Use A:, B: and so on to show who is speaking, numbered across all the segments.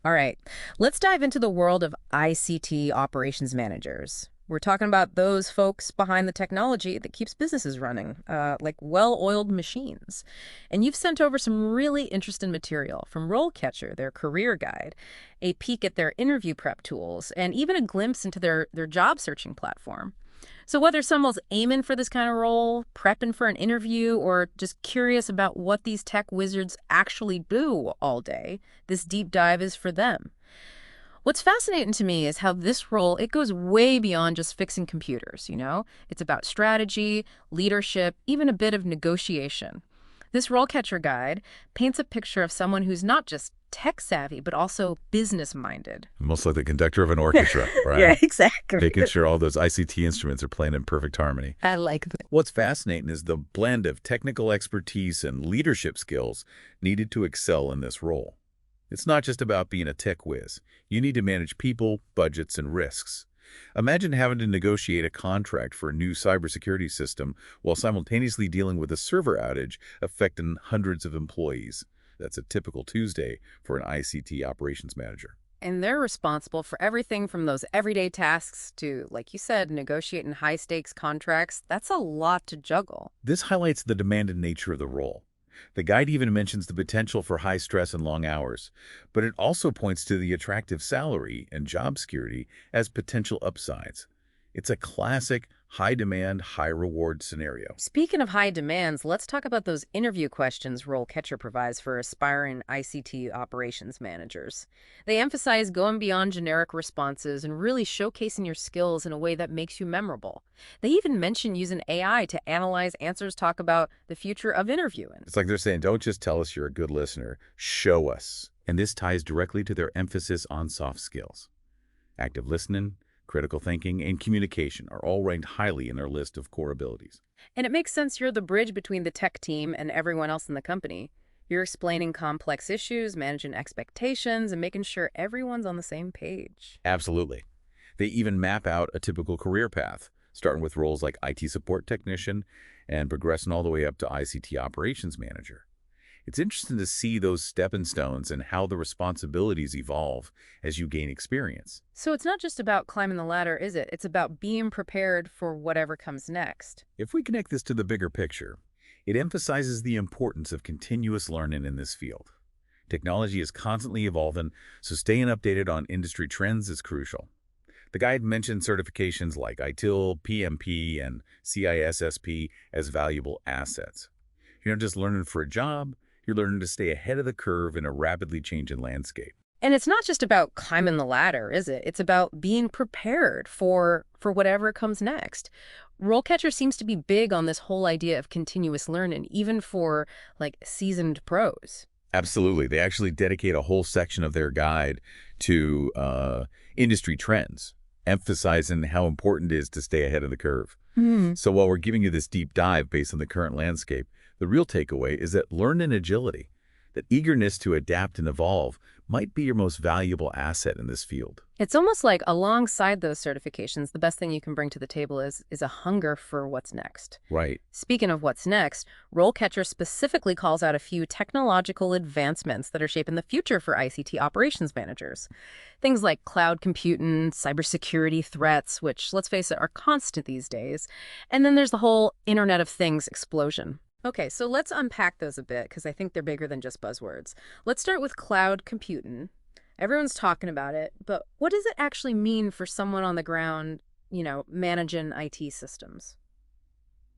A: All right, let's dive into the world of ICT operations managers. We're talking about those folks behind the technology that keeps businesses running, like well-oiled machines. And you've sent over some really interesting material from RoleCatcher, their career guide, a peek at their interview prep tools, and even a glimpse into their job searching platform. So whether someone's aiming for this kind of role, prepping for an interview, or just curious about what these tech wizards actually do all day, this deep dive is for them. What's fascinating to me is how this role, it goes way beyond just fixing computers. It's about strategy, leadership, even a bit of negotiation. This role catcher guide paints a picture of someone who's not just tech savvy, but also business minded.
B: Almost like the conductor of an orchestra,
A: Yeah,
B: right?
A: exactly.
B: Making sure all those ICT instruments are playing in perfect harmony.
A: I like that.
B: What's fascinating is the blend of technical expertise and leadership skills needed to excel in this role. It's not just about being a tech whiz. You need to manage people, budgets, and risks. Imagine having to negotiate a contract for a new cybersecurity system while simultaneously dealing with a server outage affecting hundreds of employees. That's a typical Tuesday for an ICT operations manager.
A: And they're responsible for everything from those everyday tasks to, like you said, negotiating high stakes contracts. That's a lot to juggle.
B: This highlights the demanded nature of the role. The guide even mentions the potential for high stress and long hours, but it also points to the attractive salary and job security as potential upsides. It's a classic high-demand, high-reward scenario.
A: Speaking of high demands, let's talk about those interview questions RoleCatcher provides for aspiring ICT operations managers. They emphasize going beyond generic responses and really showcasing your skills in a way that makes you memorable. They even mention using AI to analyze answers, talk about the future of interviewing.
B: It's like they're saying, don't just tell us you're a good listener, show us. And this ties directly to their emphasis on soft skills. Active listening, critical thinking, and communication are all ranked highly in their list of core abilities.
A: And it makes sense you're the bridge between the tech team and everyone else in the company. You're explaining complex issues, managing expectations, and making sure everyone's on the same page.
B: Absolutely. They even map out a typical career path, starting with roles like IT support technician and progressing all the way up to ICT operations manager. It's interesting to see those stepping stones and how the responsibilities evolve as you gain experience.
A: So it's not just about climbing the ladder, is it? It's about being prepared for whatever comes next.
B: If we connect this to the bigger picture, it emphasizes the importance of continuous learning in this field. Technology is constantly evolving, so staying updated on industry trends is crucial. The guide mentioned certifications like ITIL, PMP, and CISSP as valuable assets. You're not just learning for a job, you're learning to stay ahead of the curve in a rapidly changing landscape.
A: And it's not just about climbing the ladder, is it? It's about being prepared for whatever comes next. Rollcatcher seems to be big on this whole idea of continuous learning, even for like seasoned pros.
B: Absolutely. They actually dedicate a whole section of their guide to industry trends, emphasizing how important it is to stay ahead of the curve. So while we're giving you this deep dive based on the current landscape, the real takeaway is that learning agility, that eagerness to adapt and evolve, might be your most valuable asset in this field.
A: It's almost like alongside those certifications, the best thing you can bring to the table is a hunger for what's next.
B: Right.
A: Speaking of what's next, Rollcatcher specifically calls out a few technological advancements that are shaping the future for ICT operations managers. Things like cloud computing, cybersecurity threats, which, let's face it, are constant these days. And then there's the whole Internet of Things explosion. Okay, so let's unpack those a bit because I think they're bigger than just buzzwords. Let's start with cloud computing. Everyone's talking about it, but what does it actually mean for someone on the ground, managing IT systems?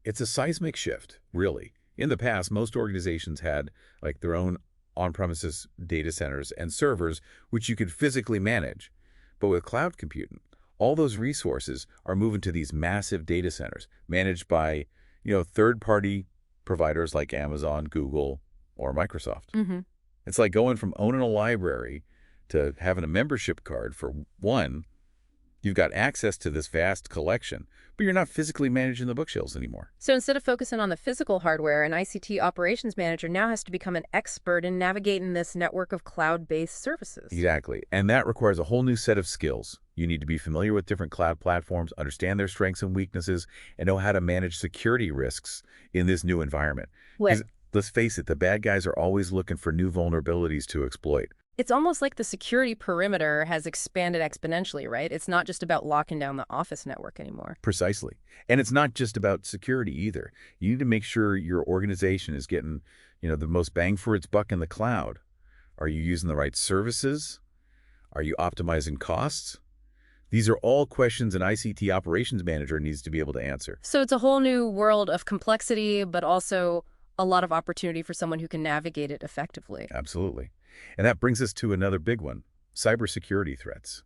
B: It's a seismic shift, really. In the past, most organizations had like their own on-premises data centers and servers, which you could physically manage. But with cloud computing, all those resources are moving to these massive data centers managed by, third-party providers like Amazon, Google, or Microsoft. It's like going from owning a library to having a membership card. For one, you've got access to this vast collection, but you're not physically managing the bookshelves anymore.
A: So instead of focusing on the physical hardware, an ICT operations manager now has to become an expert in navigating this network of cloud-based services.
B: Exactly. And that requires a whole new set of skills. You need to be familiar with different cloud platforms, understand their strengths and weaknesses, and know how to manage security risks in this new environment.
A: What?
B: 'Cause let's face it, the bad guys are always looking for new vulnerabilities to exploit.
A: It's almost like the security perimeter has expanded exponentially, right? It's not just about locking down the office network anymore.
B: Precisely. And it's not just about security either. You need to make sure your organization is getting, the most bang for its buck in the cloud. Are you using the right services? Are you optimizing costs? These are all questions an ICT operations manager needs to be able to answer.
A: So it's a whole new world of complexity, but also a lot of opportunity for someone who can navigate it effectively.
B: Absolutely. And that brings us to another big one, cybersecurity threats.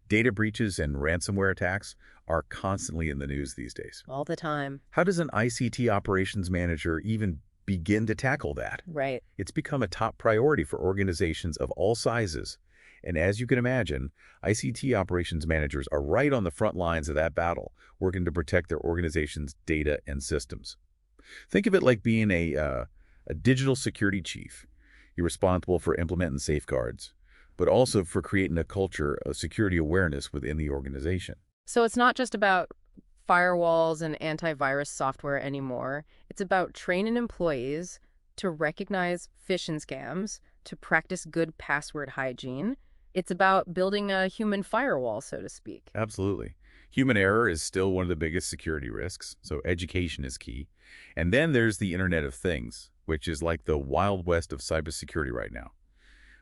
B: Data breaches and ransomware attacks are constantly in the news these days.
A: All the time.
B: How does an ICT operations manager even begin to tackle that?
A: Right.
B: It's become a top priority for organizations of all sizes. And as you can imagine, ICT operations managers are right on the front lines of that battle, working to protect their organization's data and systems. Think of it like being a digital security chief. You're responsible for implementing safeguards, but also for creating a culture of security awareness within the organization.
A: So it's not just about firewalls and antivirus software anymore. It's about training employees to recognize phishing scams, to practice good password hygiene. It's about building a human firewall, so to speak.
B: Absolutely. Human error is still one of the biggest security risks, so education is key. And then there's the Internet of Things, which is like the Wild West of cybersecurity right now.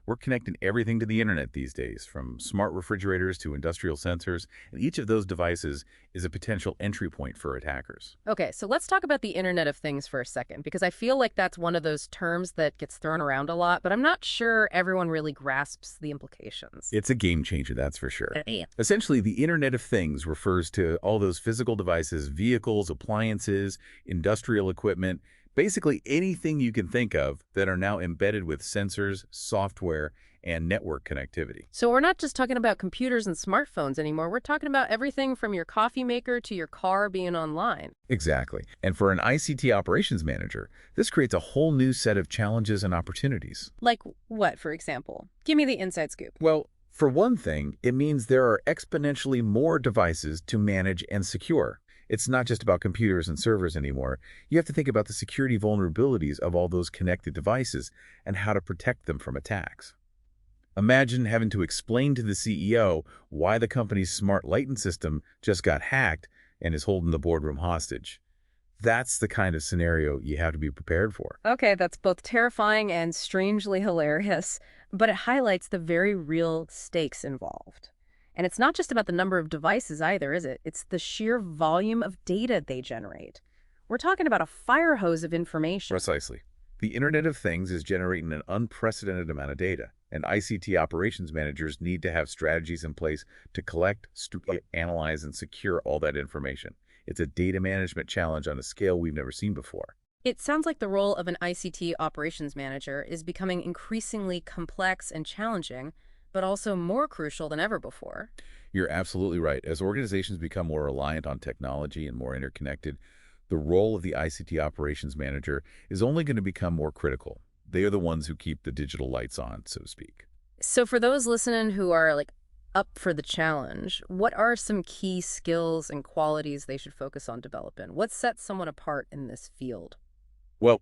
B: We're connecting everything to the internet these days, from smart refrigerators to industrial sensors, and each of those devices is a potential entry point for attackers.
A: Okay, so let's talk about the Internet of Things for a second, because I feel like that's one of those terms that gets thrown around a lot, but I'm not sure everyone really grasps the implications.
B: It's a game changer, that's for sure.
A: Yeah.
B: Essentially, the Internet of Things refers to all those physical devices, vehicles, appliances, industrial equipment, basically anything you can think of that are now embedded with sensors, software, and network connectivity.
A: So we're not just talking about computers and smartphones anymore. We're talking about everything from your coffee maker to your car being online.
B: Exactly. And for an ICT operations manager, this creates a whole new set of challenges and opportunities.
A: Like what, for example? Give me the inside scoop.
B: Well, for one thing, it means there are exponentially more devices to manage and secure. It's not just about computers and servers anymore. You have to think about the security vulnerabilities of all those connected devices and how to protect them from attacks. Imagine having to explain to the CEO why the company's smart lighting system just got hacked and is holding the boardroom hostage. That's the kind of scenario you have to be prepared for.
A: Okay, that's both terrifying and strangely hilarious, but it highlights the very real stakes involved. And it's not just about the number of devices either, is it? It's the sheer volume of data they generate. We're talking about a fire hose of information.
B: Precisely. The Internet of Things is generating an unprecedented amount of data, and ICT operations managers need to have strategies in place to collect, analyze, and secure all that information. It's a data management challenge on a scale we've never seen before.
A: It sounds like the role of an ICT operations manager is becoming increasingly complex and challenging, but also more crucial than ever before.
B: You're absolutely right. As organizations become more reliant on technology and more interconnected, the role of the ICT operations manager is only going to become more critical. They are the ones who keep the digital lights on, so to speak.
A: So for those listening who are up for the challenge, what are some key skills and qualities they should focus on developing? What sets someone apart in this field?
B: Well,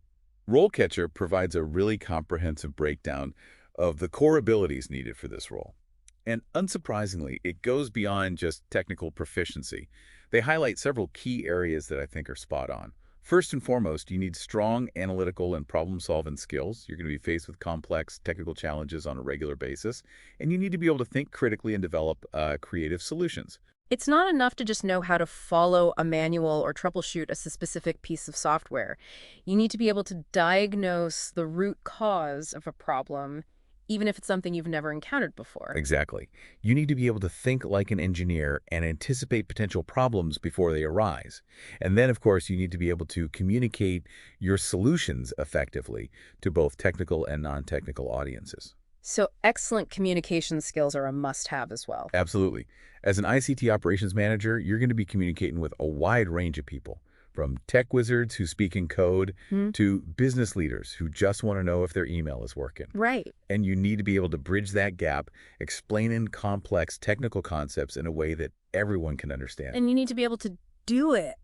B: RoleCatcher provides a really comprehensive breakdown of the core abilities needed for this role. And unsurprisingly, it goes beyond just technical proficiency. They highlight several key areas that I think are spot on. First and foremost, you need strong analytical and problem-solving skills. You're going to be faced with complex technical challenges on a regular basis, and you need to be able to think critically and develop creative solutions.
A: It's not enough to just know how to follow a manual or troubleshoot a specific piece of software. You need to be able to diagnose the root cause of a problem, even if it's something you've never encountered before.
B: Exactly. You need to be able to think like an engineer and anticipate potential problems before they arise. And then, of course, you need to be able to communicate your solutions effectively to both technical and non-technical audiences.
A: So excellent communication skills are a must-have as well.
B: Absolutely. As an ICT operations manager, you're going to be communicating with a wide range of people, from tech wizards who speak in code to business leaders who just want to know if their email is working.
A: Right.
B: And you need to be able to bridge that gap, explaining complex technical concepts in a way that everyone can understand.
A: And you need to be able to do it,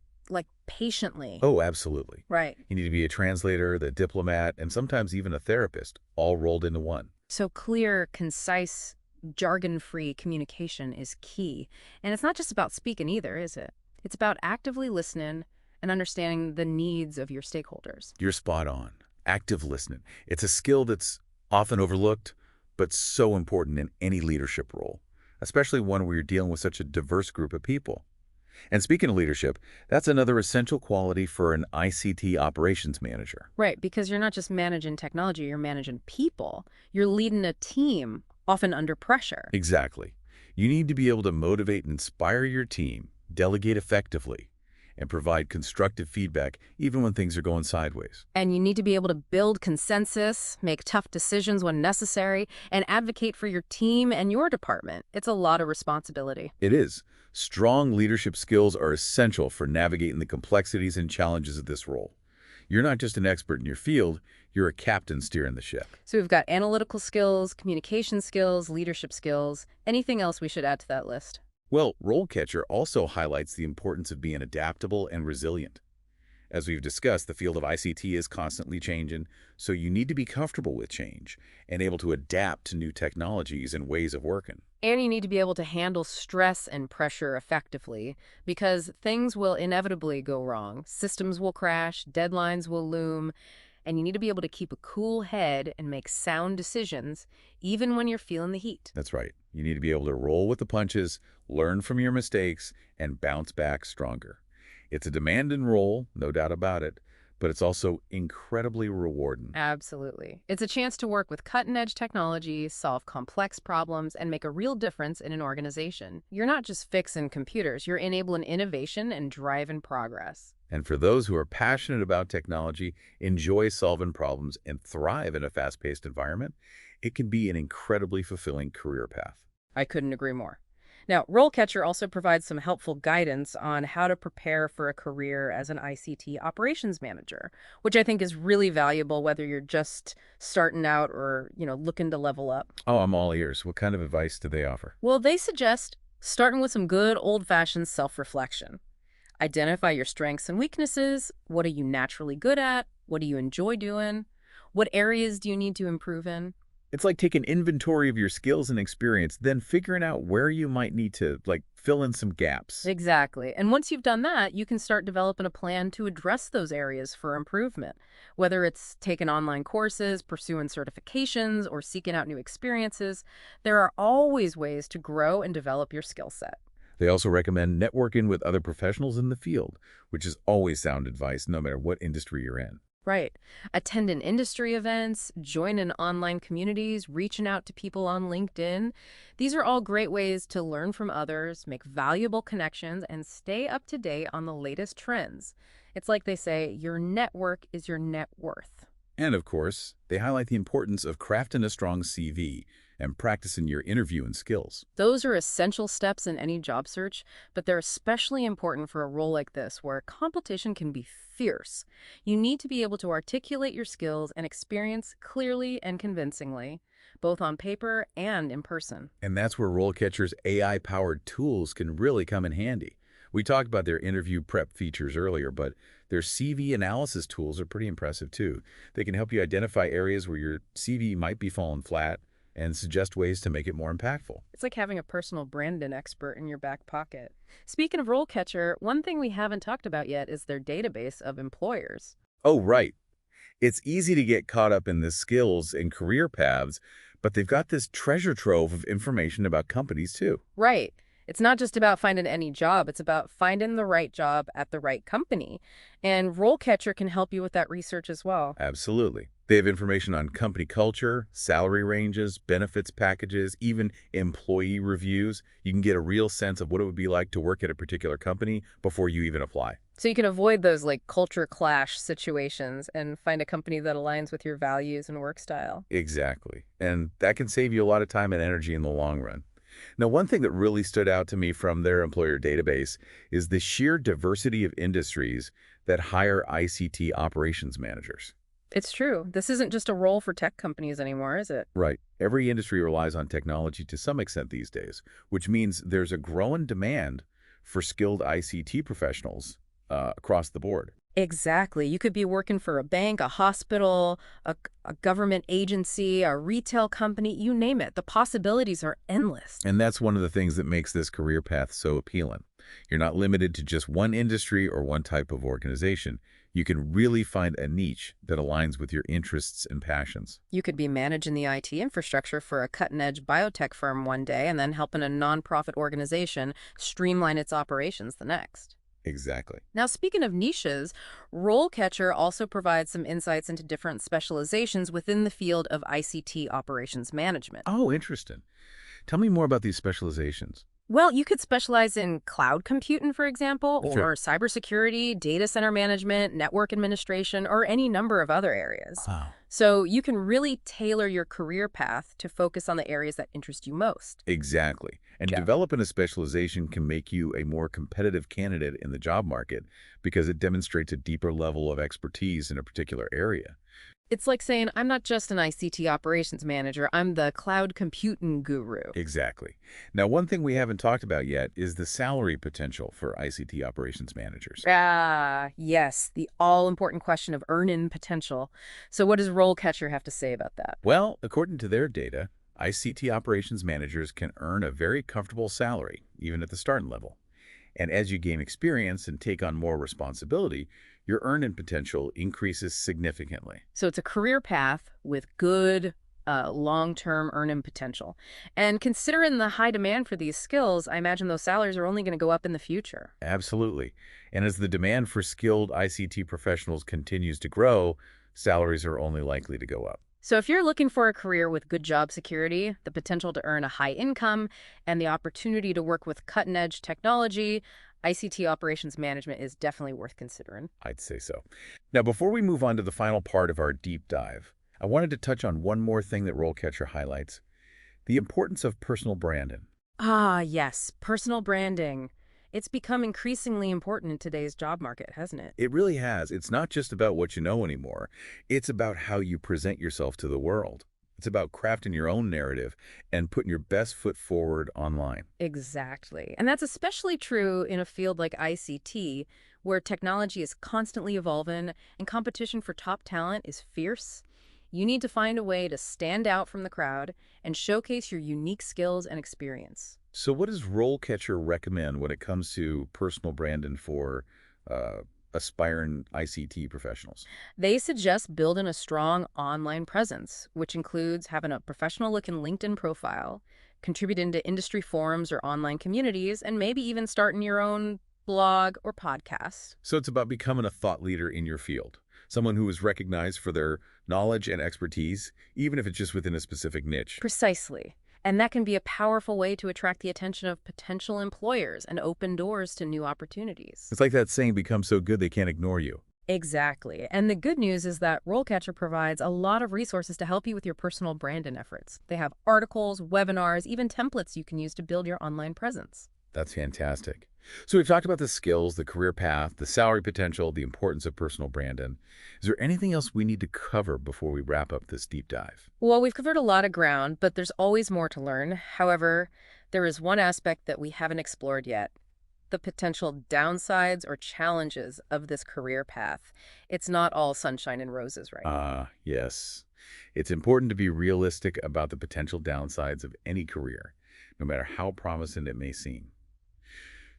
A: patiently.
B: Oh, absolutely.
A: Right.
B: You need to be a translator, the diplomat, and sometimes even a therapist, all rolled into one.
A: So clear, concise, jargon-free communication is key. And it's not just about speaking either, is it? It's about actively listening and understanding the needs of your stakeholders.
B: You're spot on. Active listening. It's a skill that's often overlooked, but so important in any leadership role, especially one where you're dealing with such a diverse group of people. And speaking of leadership, that's another essential quality for an ICT operations manager.
A: Right, because you're not just managing technology, you're managing people. You're leading a team, often under pressure.
B: Exactly. You need to be able to motivate and inspire your team, delegate effectively, and provide constructive feedback even when things are going sideways.
A: And you need to be able to build consensus, make tough decisions when necessary, and advocate for your team and your department. It's a lot of responsibility.
B: It is. Strong leadership skills are essential for navigating the complexities and challenges of this role. You're not just an expert in your field, you're a captain steering the ship.
A: So we've got analytical skills, communication skills, leadership skills. Anything else we should add to that list?
B: Well, RoleCatcher also highlights the importance of being adaptable and resilient. As we've discussed, the field of ICT is constantly changing, so you need to be comfortable with change and able to adapt to new technologies and ways of working.
A: And you need to be able to handle stress and pressure effectively because things will inevitably go wrong. Systems will crash, deadlines will loom, and you need to be able to keep a cool head and make sound decisions even when you're feeling the heat.
B: That's right. You need to be able to roll with the punches, learn from your mistakes, and bounce back stronger. It's a demanding role, no doubt about it, but it's also incredibly rewarding.
A: Absolutely. It's a chance to work with cutting-edge technology, solve complex problems, and make a real difference in an organization. You're not just fixing computers, you're enabling innovation and driving progress.
B: And for those who are passionate about technology, enjoy solving problems, and thrive in a fast-paced environment, it can be an incredibly fulfilling career path.
A: I couldn't agree more. Now, RoleCatcher also provides some helpful guidance on how to prepare for a career as an ICT operations manager, which I think is really valuable whether you're just starting out or, looking to level up.
B: Oh, I'm all ears. What kind of advice do they offer?
A: Well, they suggest starting with some good old-fashioned self-reflection. Identify your strengths and weaknesses. What are you naturally good at? What do you enjoy doing? What areas do you need to improve in?
B: It's like taking inventory of your skills and experience, then figuring out where you might need to, fill in some gaps.
A: Exactly. And once you've done that, you can start developing a plan to address those areas for improvement. Whether it's taking online courses, pursuing certifications, or seeking out new experiences, there are always ways to grow and develop your skill set.
B: They also recommend networking with other professionals in the field, which is always sound advice no matter what industry you're in.
A: Right. Attending industry events, joining online communities, reaching out to people on LinkedIn. These are all great ways to learn from others, make valuable connections, and stay up to date on the latest trends. It's like they say, your network is your net worth.
B: And of course, they highlight the importance of crafting a strong CV and practicing your interviewing skills.
A: Those are essential steps in any job search, but they're especially important for a role like this where competition can be fierce. You need to be able to articulate your skills and experience clearly and convincingly, both on paper and in person.
B: And that's where RoleCatcher's AI-powered tools can really come in handy. We talked about their interview prep features earlier, but their CV analysis tools are pretty impressive too. They can help you identify areas where your CV might be falling flat and suggest ways to make it more impactful.
A: It's like having a personal branding expert in your back pocket. Speaking of RoleCatcher, one thing we haven't talked about yet is their database of employers.
B: Oh, right. It's easy to get caught up in the skills and career paths, but they've got this treasure trove of information about companies too.
A: Right. It's not just about finding any job, it's about finding the right job at the right company. And RoleCatcher can help you with that research as well.
B: Absolutely. They have information on company culture, salary ranges, benefits packages, even employee reviews. You can get a real sense of what it would be like to work at a particular company before you even apply.
A: So you can avoid those culture clash situations and find a company that aligns with your values and work style.
B: Exactly. And that can save you a lot of time and energy in the long run. Now, one thing that really stood out to me from their employer database is the sheer diversity of industries that hire ICT operations managers.
A: It's true. This isn't just a role for tech companies anymore, is it?
B: Right. Every industry relies on technology to some extent these days, which means there's a growing demand for skilled ICT professionals across the board.
A: Exactly. You could be working for a bank, a hospital, a government agency, a retail company, you name it. The possibilities are endless.
B: And that's one of the things that makes this career path so appealing. You're not limited to just one industry or one type of organization. You can really find a niche that aligns with your interests and passions.
A: You could be managing the IT infrastructure for a cutting-edge biotech firm one day and then helping a nonprofit organization streamline its operations the next.
B: Exactly.
A: Now, speaking of niches, RoleCatcher also provides some insights into different specializations within the field of ICT operations management.
B: Oh, interesting. Tell me more about these specializations.
A: Well, you could specialize in cloud computing, for example,
B: Sure.
A: or cybersecurity, data center management, network administration, or any number of other areas.
B: Wow.
A: So you can really tailor your career path to focus on the areas that interest you most.
B: Exactly. And
A: Yeah.
B: developing a specialization can make you a more competitive candidate in the job market because it demonstrates a deeper level of expertise in a particular area.
A: It's like saying, I'm not just an ICT operations manager, I'm the cloud computing guru.
B: Exactly. Now, one thing we haven't talked about yet is the salary potential for ICT operations managers.
A: Ah, yes, the all-important question of earning potential. So what does RoleCatcher have to say about that?
B: Well, according to their data, ICT operations managers can earn a very comfortable salary, even at the starting level. And as you gain experience and take on more responsibility, your earning potential increases significantly.
A: So it's a career path with good long-term earning potential. And considering the high demand for these skills, I imagine those salaries are only going to go up in the future.
B: Absolutely. And as the demand for skilled ICT professionals continues to grow, salaries are only likely to go up.
A: So if you're looking for a career with good job security, the potential to earn a high income, and the opportunity to work with cutting-edge technology, ICT operations management is definitely worth considering.
B: I'd say so. Now, before we move on to the final part of our deep dive, I wanted to touch on one more thing that RoleCatcher highlights, the importance of personal branding.
A: Ah, yes, personal branding. It's become increasingly important in today's job market, hasn't it?
B: It really has. It's not just about what you know anymore. It's about how you present yourself to the world. It's about crafting your own narrative and putting your best foot forward online.
A: Exactly. And that's especially true in a field like ICT, where technology is constantly evolving and competition for top talent is fierce. You need to find a way to stand out from the crowd and showcase your unique skills and experience.
B: So what does RoleCatcher recommend when it comes to personal branding for uh, aspiring ICT professionals?
A: They suggest building a strong online presence, which includes having a professional-looking LinkedIn profile, contributing to industry forums or online communities, and maybe even starting your own blog or podcast.
B: So it's about becoming a thought leader in your field, someone who is recognized for their knowledge and expertise, even if it's just within a specific niche.
A: Precisely. And that can be a powerful way to attract the attention of potential employers and open doors to new opportunities.
B: It's like that saying, become so good they can't ignore you.
A: Exactly. And the good news is that RoleCatcher provides a lot of resources to help you with your personal branding efforts. They have articles, webinars, even templates you can use to build your online presence.
B: That's fantastic. So we've talked about the skills, the career path, the salary potential, the importance of personal branding. Is there anything else we need to cover before we wrap up this deep dive?
A: Well, we've covered a lot of ground, but there's always more to learn. However, there is one aspect that we haven't explored yet, the potential downsides or challenges of this career path. It's not all sunshine and roses, right?
B: Yes. It's important to be realistic about the potential downsides of any career, no matter how promising it may seem.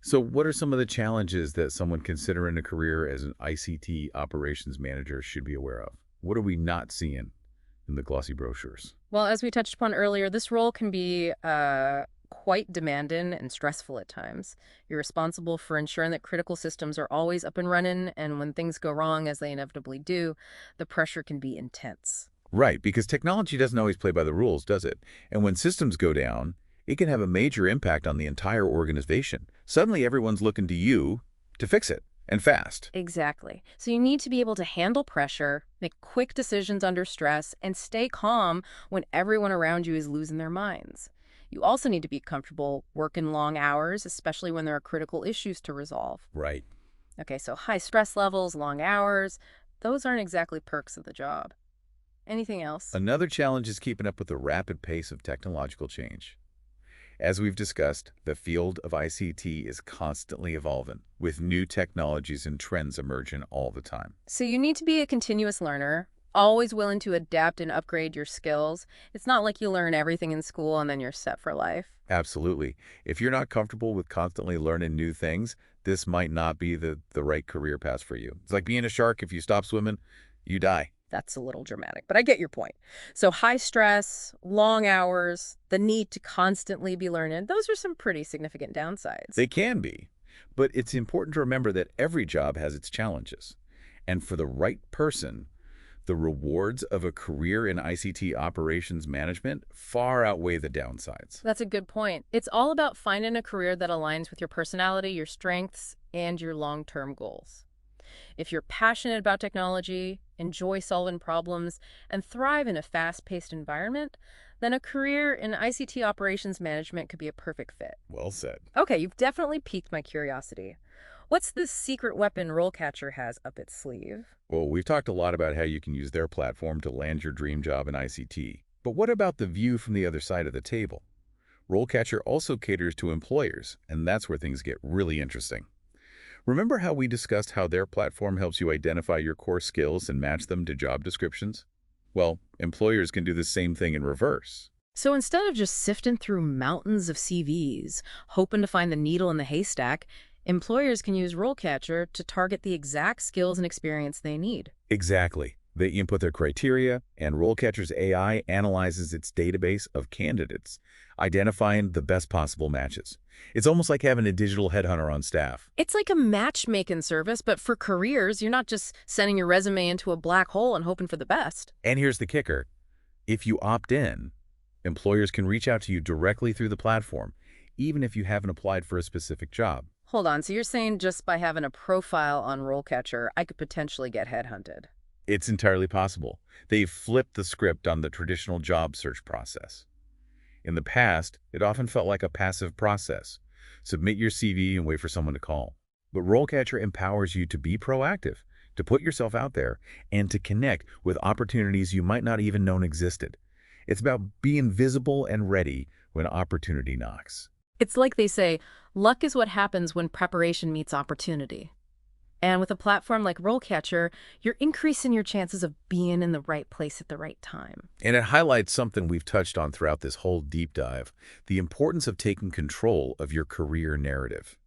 B: So what are some of the challenges that someone considering a career as an ICT operations manager should be aware of? What are we not seeing in the glossy brochures?
A: Well, as we touched upon earlier, this role can be quite demanding and stressful at times. You're responsible for ensuring that critical systems are always up and running, and when things go wrong, as they inevitably do, the pressure can be intense.
B: Right, because technology doesn't always play by the rules, does it? And when systems go down, it can have a major impact on the entire organization. Suddenly, everyone's looking to you to fix it, and fast.
A: Exactly. So you need to be able to handle pressure, make quick decisions under stress, and stay calm when everyone around you is losing their minds. You also need to be comfortable working long hours, especially when there are critical issues to resolve.
B: Right.
A: Okay, so high stress levels, long hours, those aren't exactly perks of the job. Anything else?
B: Another challenge is keeping up with the rapid pace of technological change. As we've discussed, the field of ICT is constantly evolving, with new technologies and trends emerging all the time.
A: So you need to be a continuous learner, always willing to adapt and upgrade your skills. It's not like you learn everything in school and then you're set for life.
B: Absolutely. If you're not comfortable with constantly learning new things, this might not be the right career path for you. It's like being a shark. If you stop swimming, you die.
A: That's a little dramatic, but I get your point. So high stress, long hours, the need to constantly be learning, those are some pretty significant downsides.
B: They can be, but it's important to remember that every job has its challenges. And for the right person, the rewards of a career in ICT operations management far outweigh the downsides.
A: That's a good point. It's all about finding a career that aligns with your personality, your strengths, and your long-term goals. If you're passionate about technology, enjoy solving problems, and thrive in a fast-paced environment, then a career in ICT operations management could be a perfect fit.
B: Well said.
A: Okay, you've definitely piqued my curiosity. What's this secret weapon RoleCatcher has up its sleeve?
B: Well, we've talked a lot about how you can use their platform to land your dream job in ICT. But what about the view from the other side of the table? RoleCatcher also caters to employers, and that's where things get really interesting. Remember how we discussed how their platform helps you identify your core skills and match them to job descriptions? Well, employers can do the same thing in reverse.
A: So instead of just sifting through mountains of CVs, hoping to find the needle in the haystack, employers can use RoleCatcher to target the exact skills and experience they need.
B: Exactly. They input their criteria, and RoleCatcher's AI analyzes its database of candidates, identifying the best possible matches. It's almost like having a digital headhunter on staff.
A: It's like a matchmaking service, but for careers, you're not just sending your resume into a black hole and hoping for the best.
B: And here's the kicker. If you opt in, employers can reach out to you directly through the platform, even if you haven't applied for a specific job.
A: Hold on, so you're saying just by having a profile on RoleCatcher, I could potentially get headhunted?
B: It's entirely possible. They've flipped the script on the traditional job search process. In the past, it often felt like a passive process. Submit your CV and wait for someone to call. But RoleCatcher empowers you to be proactive, to put yourself out there, and to connect with opportunities you might not even known existed. It's about being visible and ready when opportunity knocks.
A: It's like they say, luck is what happens when preparation meets opportunity. And with a platform like RoleCatcher, you're increasing your chances of being in the right place at the right time.
B: And it highlights something we've touched on throughout this whole deep dive, the importance of taking control of your career narrative.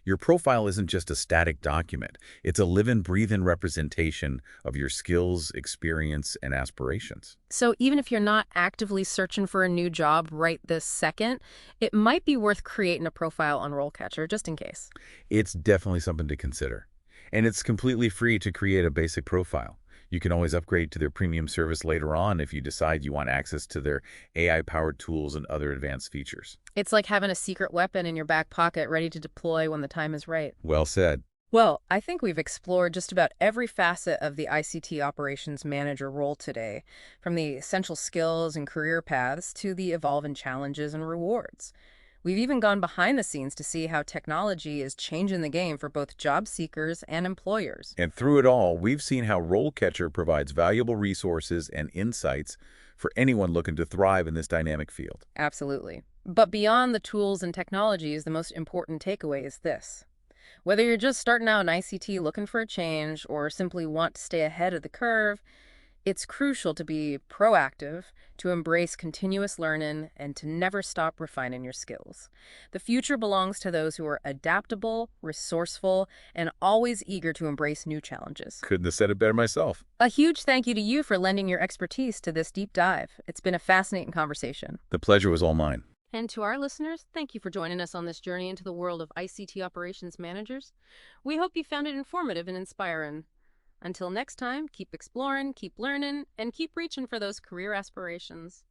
B: Your profile isn't just a static document. It's a living, breathing representation of your skills, experience, and aspirations.
A: So even if you're not actively searching for a new job right this second, it might be worth creating a profile on RoleCatcher just in case.
B: It's definitely something to consider. And it's completely free to create a basic profile. You can always upgrade to their premium service later on if you decide you want access to their AI-powered tools and other advanced features.
A: It's like having a secret weapon in your back pocket ready to deploy when the time is right.
B: Well said.
A: Well, I think we've explored just about every facet of the ICT operations manager role today, from the essential skills and career paths to the evolving challenges and rewards. We've even gone behind the scenes to see how technology is changing the game for both job seekers and employers.
B: And through it all, we've seen how RoleCatcher provides valuable resources and insights for anyone looking to thrive in this dynamic field.
A: Absolutely. But beyond the tools and technologies, the most important takeaway is this. Whether you're just starting out in ICT looking for a change or simply want to stay ahead of the curve, it's crucial to be proactive, to embrace continuous learning, and to never stop refining your skills. The future belongs to those who are adaptable, resourceful, and always eager to embrace new challenges.
B: Couldn't have said it better myself.
A: A huge thank you to you for lending your expertise to this deep dive. It's been a fascinating conversation.
B: The pleasure was all mine.
A: And to our listeners, thank you for joining us on this journey into the world of ICT operations managers. We hope you found it informative and inspiring. Until next time, keep exploring, keep learning, and keep reaching for those career aspirations.